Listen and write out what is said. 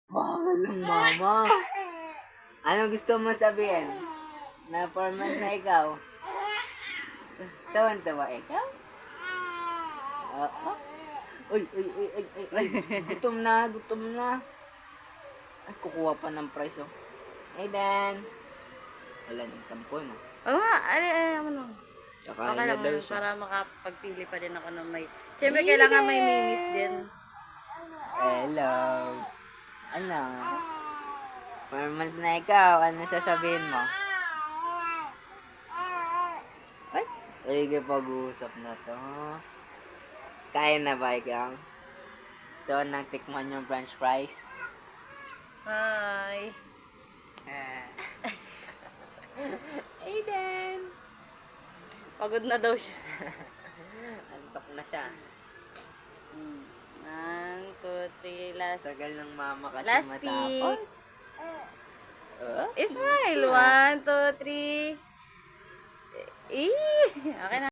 Bakal ng mama. Ano gusto mo sabihin? Na 4 months na ikaw? Tawan-tawa ikaw? Oo. Uy, uy, uy, uy, uy, uy. Gutom na, gutom na. Ay, kukuha pa ng price, oh. Hey, Dan. Wala nang tampo, no? Oo nga, ano. Kakain Okay na lang daw yun, siya. para makapagpili pa din ako ng may... Siyempre, kailangan may mimis din. Hello. Ano? 4 months na ikaw. Ano sasabihin mo? Ay, ay, pag-uusap na to. Kaya na ba ikaw? So, natikman yung french fries? Hi. Ah. Hey, Dan. Pagod na daw siya. Antok na siya. 1, 2, 3, last. Tagal ng mama kasi Last matapos. peek. Oh, Smile. 1, 2, 3. Okay na.